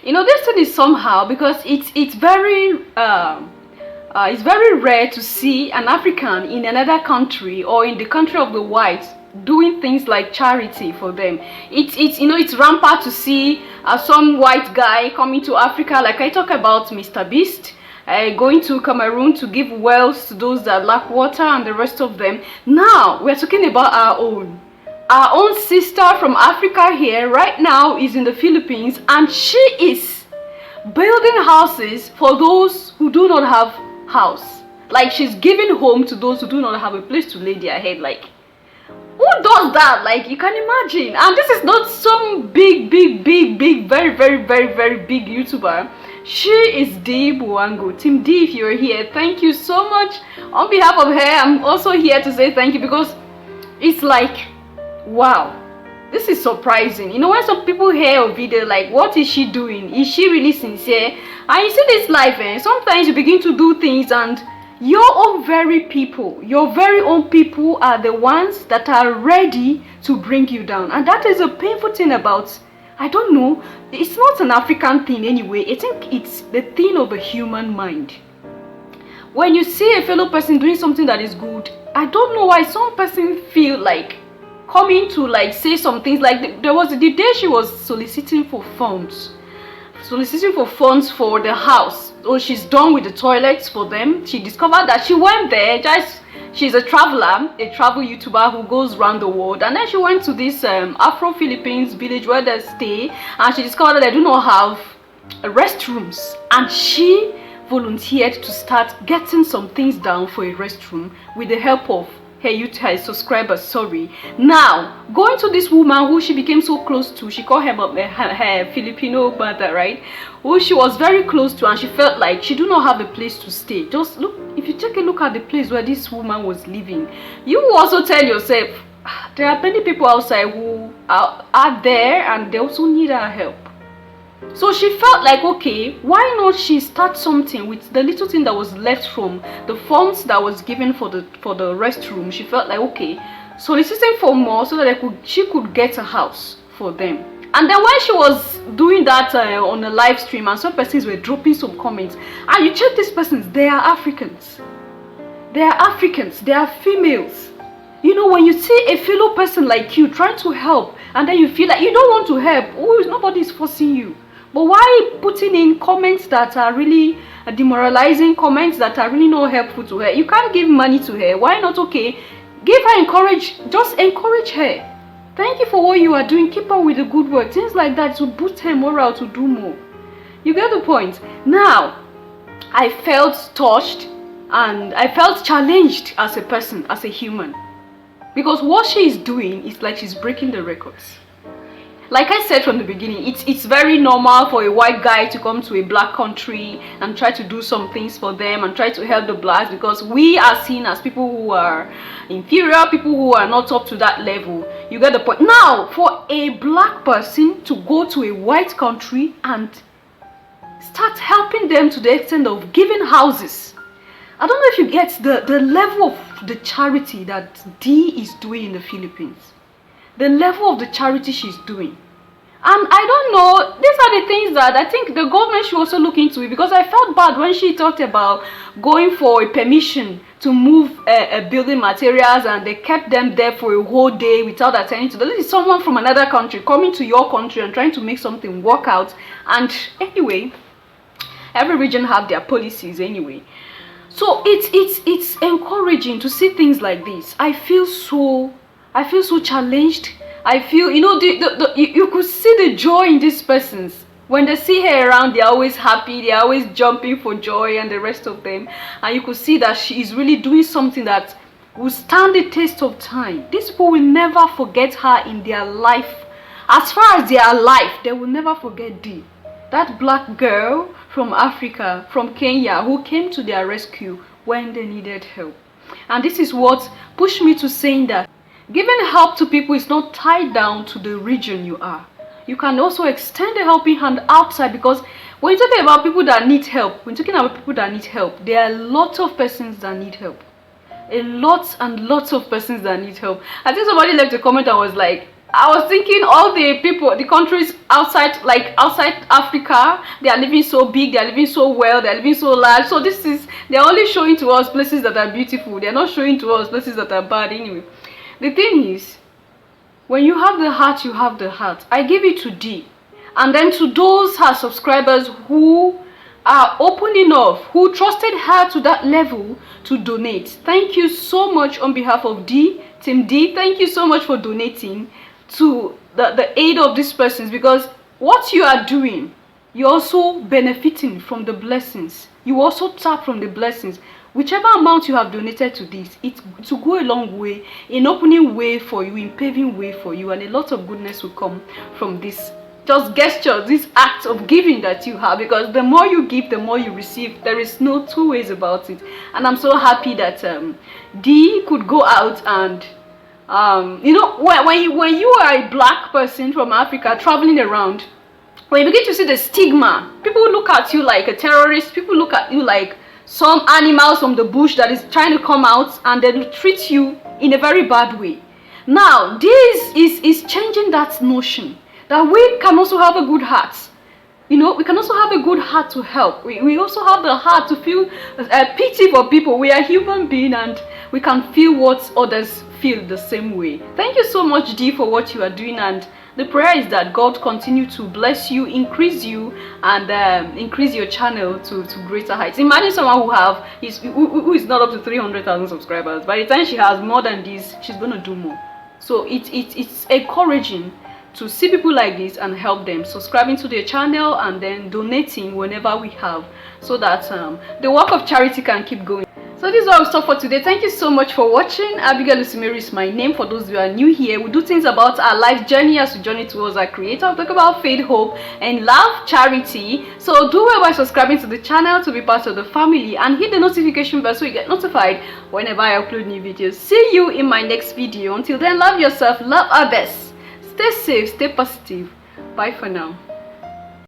This thing is somehow, because it's very rare to see an African in another country or in the country of the whites doing things like charity for them. It's rampant to see some white guy coming to Africa, like I talk about Mr. Beast, going to Cameroon to give wells to those that lack water and the rest of them. Now we're talking about our own sister from Africa here right now is in the Philippines, and she is building houses for those who do not have house. Like, she's giving home to those who do not have a place to lay their head. Like, who does that? Like, you can imagine. And this is not some big, very, very big YouTuber. She is Dee Buwango. Team D, if you're here, thank you so much. On behalf of her, I'm also here to say thank you, because it's like, wow, this is surprising. When some people hear a video like, what is she doing? Is she really sincere? And you see this life, sometimes you begin to do things and your very own people are the ones that are ready to bring you down. And that is a painful thing about, I don't know, it's not an African thing anyway. I think it's the thing of the human mind. When you see a fellow person doing something that is good, I don't know why some person feel like coming to like say some things. Like there was the day she was soliciting for funds for the house. So she's done with the toilets for them. She discovered that she went there, she's a traveler, a travel YouTuber who goes around the world, and then she went to this Afro-Philippines village where they stay, and she discovered that they do not have restrooms, and she volunteered to start getting some things down for a restroom with the help of her YouTube subscribers. Now going to this woman who she became so close to, she called her Filipino mother, right, who she was very close to, and she felt like she do not have a place to stay. Just look, if you take a look at the place where this woman was living, you will also tell yourself, there are many people outside who are there and they also need our help. So she felt like, okay, why not she start something with the little thing that was left from the funds that was given for the restroom. She felt like, okay, soliciting for more so that she could get a house for them. And then when she was doing that on a live stream, and some persons were dropping some comments, and you check these persons, they are Africans, they are females. When you see a fellow person like you trying to help, and then you feel like you don't want to help, nobody is forcing you. But why putting in comments that are really demoralizing, comments that are really not helpful to her? You can't give money to her. Why not? Okay, give her just encourage her. Thank you for what you are doing. Keep on with the good work. Things like that to boost her morale to do more. You get the point? Now, I felt touched and I felt challenged as a person, as a human. Because what she is doing is like she's breaking the records. Like I said from the beginning, it's very normal for a white guy to come to a black country and try to do some things for them and try to help the blacks, because we are seen as people who are inferior, people who are not up to that level. You get the point? Now, for a black person to go to a white country and start helping them to the extent of giving houses, I don't know if you get the level of the charity that Dee is doing in the Philippines. The level of the charity she's doing. And I don't know, these are the things that I think the government should also look into it, because I felt bad when she talked about going for a permission to move building materials, and they kept them there for a whole day without attending to them. This is someone from another country coming to your country and trying to make something work out. And anyway, every region have their policies anyway. So it's encouraging to see things like this. I feel so challenged. I feel, you could see the joy in these persons. When they see her around, they're always happy, they're always jumping for joy, and the rest of them. And you could see that she is really doing something that will stand the test of time. These people will never forget her in their life. As far as they are alive, they will never forget Dee. That black girl from Africa, from Kenya, who came to their rescue when they needed help. And this is what pushed me to saying that giving help to people is not tied down to the region you are. You can also extend a helping hand outside, because when you're talking about people that need help, there are lots of persons that need help. Lots and lots of persons that need help. I think somebody left a comment and was like, I was thinking all the people, the countries outside, like outside Africa, they are living so big, they are living so well, they are living so large. So this is, they're only showing to us places that are beautiful. They're not showing to us places that are bad anyway. The thing is, when you have the heart, you have the heart. I give it to D. And then to those her subscribers who are open enough, who trusted her to that level to donate. Thank you so much on behalf of D, Team D. Thank you so much for donating to the aid of these persons, because what you are doing, you're also benefiting from the blessings. You also tap from the blessings. Whichever amount you have donated to this, it to go a long way in opening way for you, in paving way for you, and a lot of goodness will come from this just gesture, this act of giving that you have, because the more you give, the more you receive. There is no two ways about it. And I'm so happy that D could go out and you know, when you are a black person from Africa traveling around, when you begin to see the stigma, people look at you like a terrorist, people look at you like some animals from the bush that is trying to come out, and they treat you in a very bad way. Now this is changing that notion that we can also have a good heart. You know, we can also have a good heart to help. We also have the heart to feel pity for people. We are human beings, and we can feel what others feel the same way. Thank you so much, D, for what you are doing, and the prayer is that God continue to bless you, increase you, and increase your channel to greater heights. Imagine someone who is not up to 300,000 subscribers. By the time she has more than this, she's gonna do more. So it's encouraging to see people like this and help them, subscribing to their channel and then donating whenever we have, so that the work of charity can keep going. So this is all we stop for today. Thank you so much for watching. Abigail Lusimiri is my name. For those who are new here, we do things about our life journey as we journey towards our creator. We talk about faith, hope, and love, charity. So do well by subscribing to the channel to be part of the family, and hit the notification bell so you get notified whenever I upload new videos. See you in my next video. Until then, love yourself, love others. Stay safe, stay positive. Bye for now.